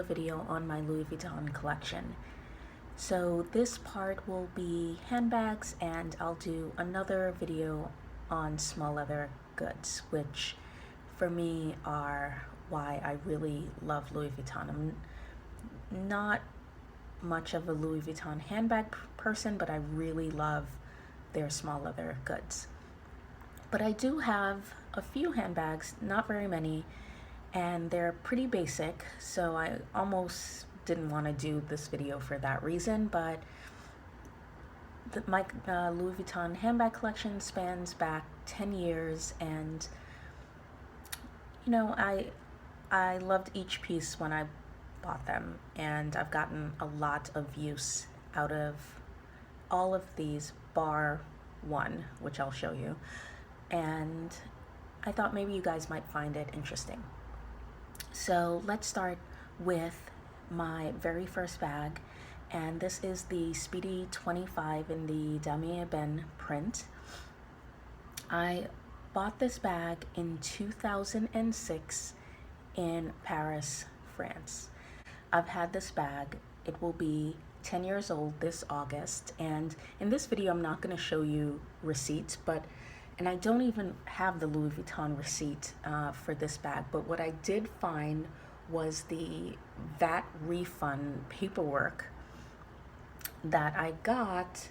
video on my Louis Vuitton collection. So this part will be handbags, and I'll do another video on small leather goods, which for me are why I really love Louis Vuitton. I'm not much of a Louis Vuitton handbag person, but I really love their small leather goods. But I do have a few handbags, not very many, and they're pretty basic, so I almost didn't want to do this video for that reason. But my Louis Vuitton handbag collection spans back 10 years, and you know, I loved each piece when I bought them, and I've gotten a lot of use out of all of these bar one, which I'll show you, and I thought maybe you guys might find it interesting. So let's start with my very first bag, and this is the Speedy 25 in the Damier Ebene print. I bought this bag in 2006 in Paris, France. I've had this bag, it will be 10 years old this August, and in this video I'm not going to show you receipts, and I don't even have the Louis Vuitton receipt for this bag, but what I did find was the VAT refund paperwork that I got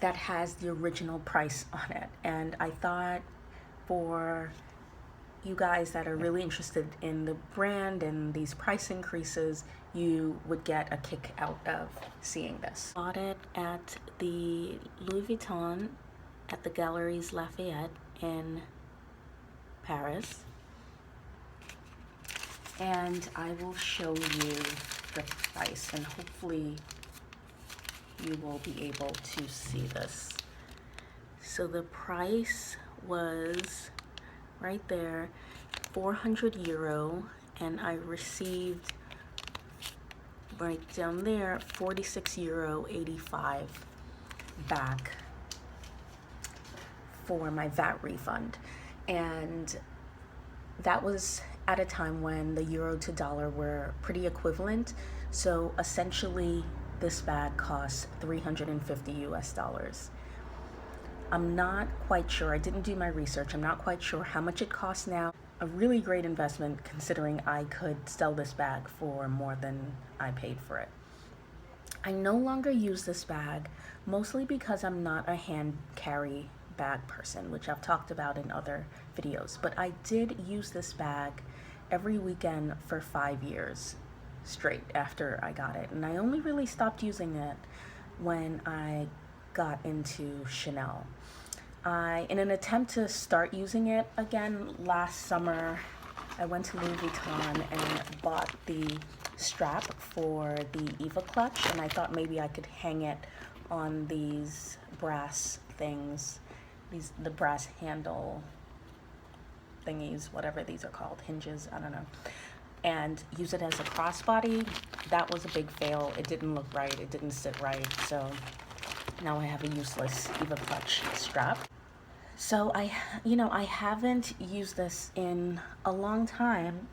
that has the original price on it. And I thought for you guys that are really interested in the brand and these price increases, you would get a kick out of seeing this. Bought it at the Louis Vuitton at the Galeries Lafayette in Paris, and I will show you the price, and hopefully you will be able to see this. So the price was right there, 400 euro, and I received right down there 46 euro 85 back for my VAT refund. And that was at a time when the euro to dollar were pretty equivalent, so essentially this bag costs 350 US dollars. I'm not quite sure, I didn't do my research, I'm not quite sure how much it costs now. A really great investment considering I could sell this bag for more than I paid for it. I no longer use this bag, mostly because I'm not a hand carry bag person, which I've talked about in other videos, but I did use this bag every weekend for 5 years straight after I got it, and I only really stopped using it when I got into Chanel. In an attempt to start using it again last summer, I went to Louis Vuitton and bought the strap for the Eva clutch, and I thought maybe I could hang it on these brass things, the brass handle thingies, whatever these are called, hinges, I don't know, and use it as a crossbody. That was a big fail. It didn't look right, it didn't sit right, so now I have a useless Eva clutch strap. So I haven't used this in a long time,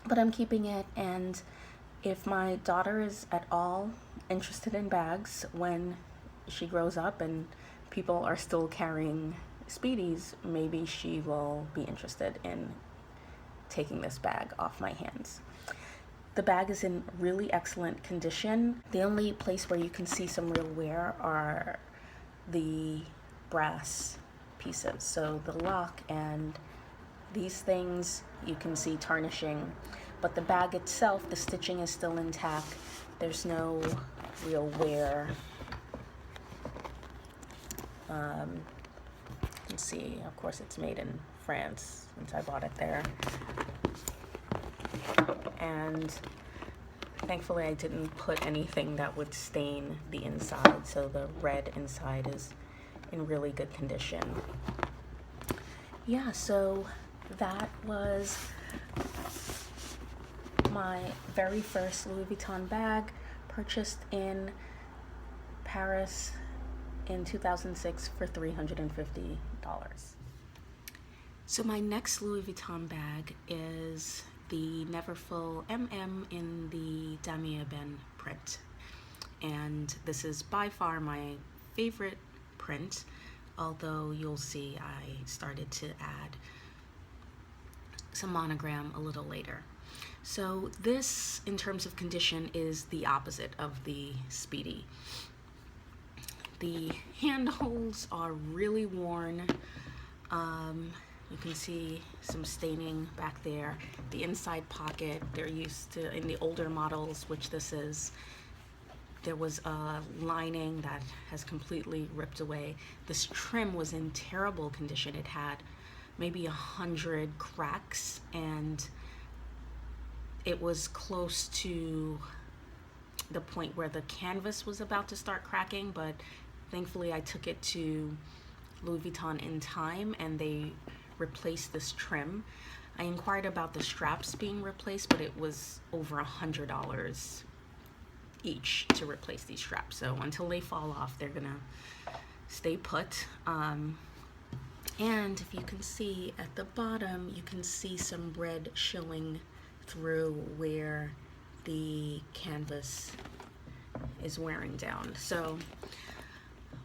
but I'm keeping it, and if my daughter is at all interested in bags when she grows up and people are still carrying Speedies, maybe she will be interested in taking this bag off my hands. The bag is in really excellent condition. The only place where you can see some real wear are the brass pieces. So the lock and these things, you can see tarnishing, but the bag itself, the stitching is still intact. There's no real wear. You can see, of course, it's made in France since I bought it there. And thankfully I didn't put anything that would stain the inside, so the red inside is in really good condition. Yeah, so that was my very first Louis Vuitton bag, purchased in Paris in 2006 for $350. So my next Louis Vuitton bag is the Neverfull MM in the Damier Ebene print. And this is by far my favorite print, although you'll see I started to add some monogram a little later. So this, in terms of condition, is the opposite of the Speedy. The handholds are really worn. You can see some staining back there. The inside pocket, they're used to, in the older models, which this is, there was a lining that has completely ripped away. This trim was in terrible condition. It had maybe 100 cracks, and it was close to the point where the canvas was about to start cracking, but thankfully I took it to Louis Vuitton in time and they replaced this trim. I inquired about the straps being replaced, but it was over $100 each to replace these straps. So until they fall off, they're gonna stay put. And if you can see at the bottom, you can see some red showing through where the canvas is wearing down. So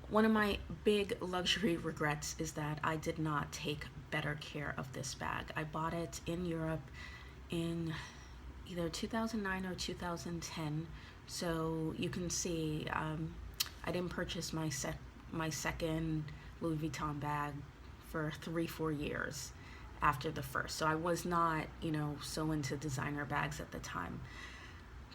one of my big luxury regrets is that I did not take better care of this bag. I bought it in Europe in either 2009 or 2010. So you can see I didn't purchase my second Louis Vuitton bag for 3-4 years after the first. So I was not, you know, so into designer bags at the time.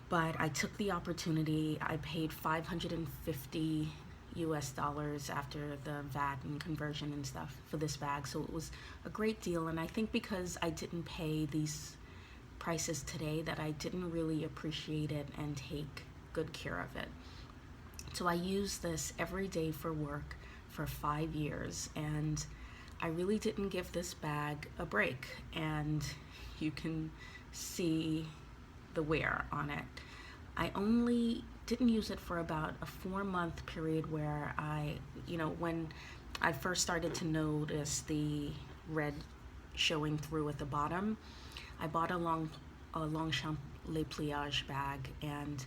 But I took the opportunity. I paid $550 US after the VAT and conversion and stuff for this bag. So it was a great deal. And I think because I didn't pay these prices today, that I didn't really appreciate it and take good care of it. So I used this every day for work for 5 years, and I really didn't give this bag a break, and you can see the wear on it. I only didn't use it for about a 4-month period where when I first started to notice the red showing through at the bottom, I bought a Longchamp Les Pliages bag and,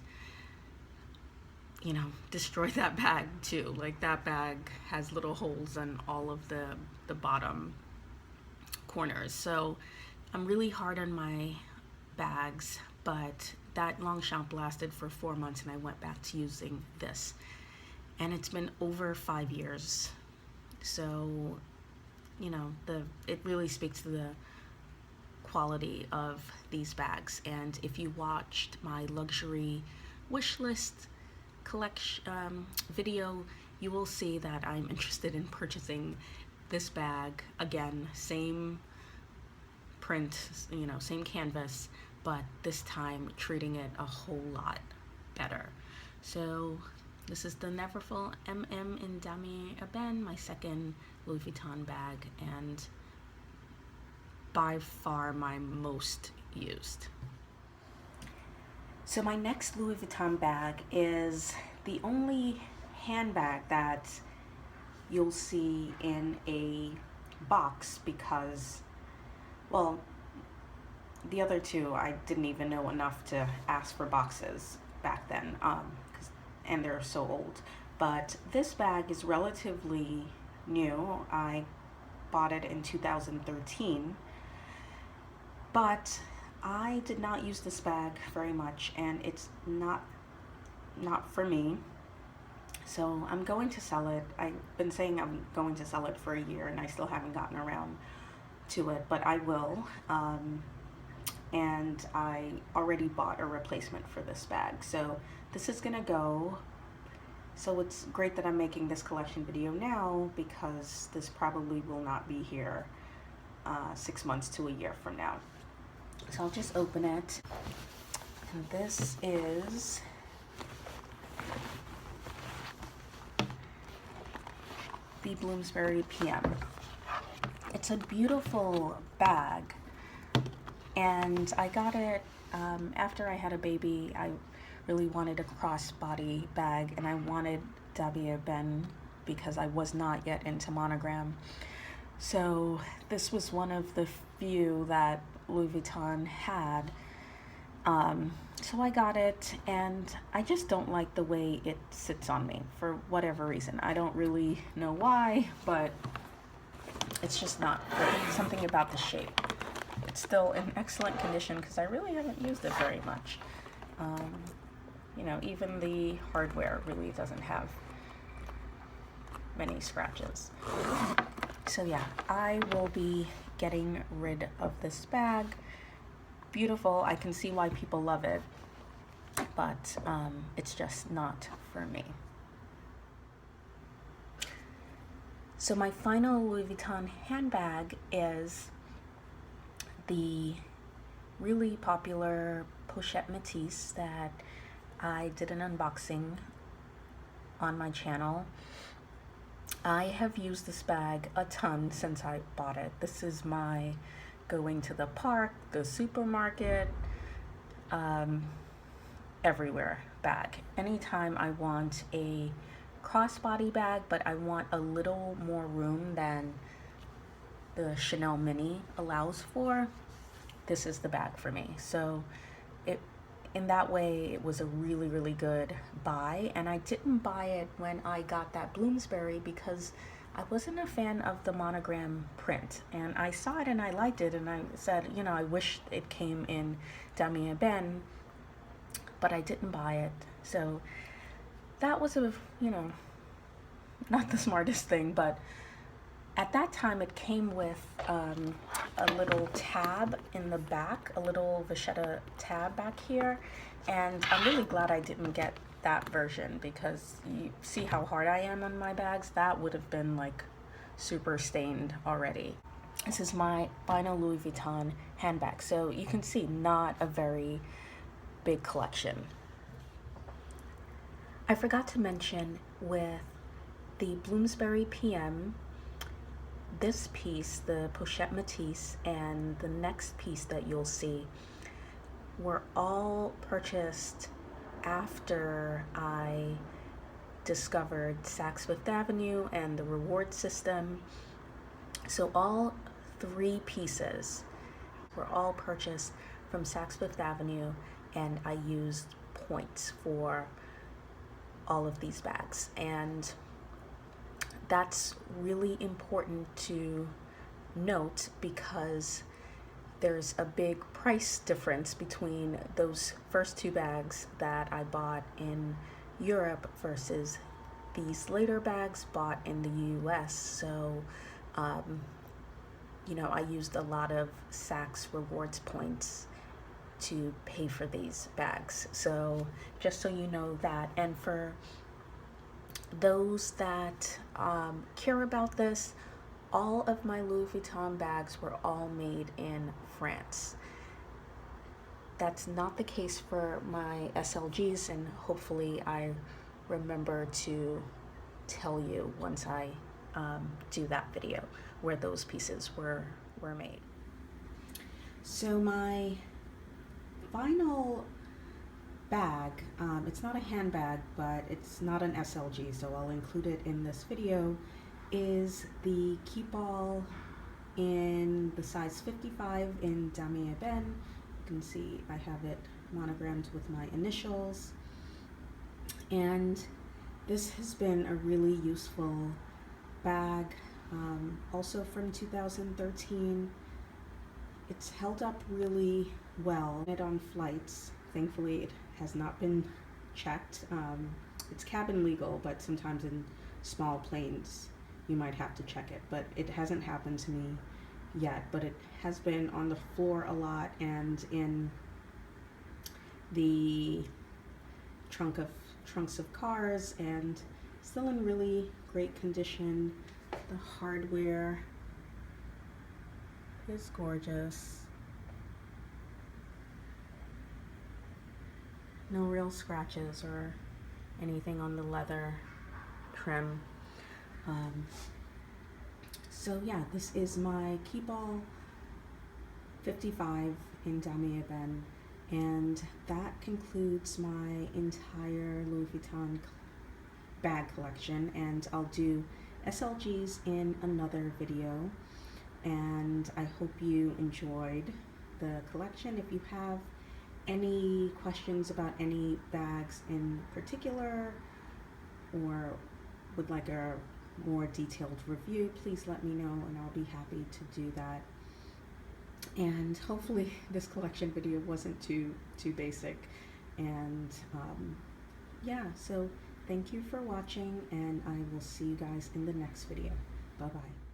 destroyed that bag too. Like, that bag has little holes on all of the bottom corners. So I'm really hard on my bags, but that Longchamp lasted for 4 months and I went back to using this. And it's been over 5 years. So, it really speaks to the quality of these bags. And if you watched my luxury wish list collection video, you will see that I'm interested in purchasing this bag again. Same print, same canvas, but this time treating it a whole lot better. So this is the Neverfull MM in Damier Ebene, my second Louis Vuitton bag, and by far my most used. So my next Louis Vuitton bag is the only handbag that you'll see in a box because, well, the other two I didn't even know enough to ask for boxes back then, and they're so old. But this bag is relatively new. I bought it in 2013, but I did not use this bag very much, and it's not for me. So I'm going to sell it. I've been saying I'm going to sell it for a year, and I still haven't gotten around to it, but I will. And I already bought a replacement for this bag. So this is gonna go. So it's great that I'm making this collection video now, because this probably will not be here 6 months to a year from now. So I'll just open it. And this is the Bloomsbury PM. It's a beautiful bag. And I got it after I had a baby. I really wanted a crossbody bag, and I wanted Damier Ebene because I was not yet into monogram. So this was one of the few that Louis Vuitton had. So I got it, and I just don't like the way it sits on me for whatever reason. I don't really know why, but it's just not good. Something about the shape. It's still in excellent condition because I really haven't used it very much. You know, even the hardware really doesn't have many scratches. So yeah, I will be getting rid of this bag. Beautiful, I can see why people love it, but it's just not for me. So my final Louis Vuitton handbag is the really popular Pochette Metis that I did an unboxing on my channel. I have used this bag a ton since I bought it. This is my going to the park, the supermarket, everywhere bag. Anytime I want a crossbody bag, but I want a little more room than the Chanel Mini allows for, this is the bag for me. So in that way, it was a really, really good buy. And I didn't buy it when I got that Bloomsbury because I wasn't a fan of the monogram print. And I saw it and I liked it, and I said, you know, I wish it came in Damier Ebene, but I didn't buy it. So that was a, you know, not the smartest thing, but at that time it came with a little tab in the back, a little vachetta tab back here, and I'm really glad I didn't get that version because you see how hard I am on my bags. That would have been like super stained already. This is my final Louis Vuitton handbag, so you can see not a very big collection. I forgot to mention with the Bloomsbury PM, this piece, the Pochette Metis, and the next piece that you'll see were all purchased after I discovered Saks Fifth Avenue and the reward system. So all three pieces were all purchased from Saks Fifth Avenue, and I used points for all of these bags. And that's really important to note because there's a big price difference between those first two bags that I bought in Europe versus these later bags bought in the US. So, you know, I used a lot of Saks rewards points to pay for these bags. So just so you know that. And for those that care about this, all of my Louis Vuitton bags were all made in France. That's not the case for my SLGs, and hopefully I remember to tell you once I do that video where those pieces were made. So my final bag, it's not a handbag, but it's not an SLG, so I'll include it in this video, is the Keepall in the size 55 in Damier Ebene. You can see I have it monogrammed with my initials, and this has been a really useful bag, also from 2013. It's held up really well on flights. Thankfully, it has not been checked. It's cabin legal, but sometimes in small planes you might have to check it, but it hasn't happened to me yet. But it has been on the floor a lot and in the trunks of cars, and still in really great condition. The hardware is gorgeous. No real scratches or anything on the leather trim. So yeah, this is my Keepall 55 in Damier Ebene, and that concludes my entire Louis Vuitton bag collection, and I'll do SLGs in another video, and I hope you enjoyed the collection. If you have any questions about any bags in particular, or would like a more detailed review, please let me know and I'll be happy to do that. And hopefully this collection video wasn't too basic. And yeah, so thank you for watching, and I will see you guys in the next video. Bye bye.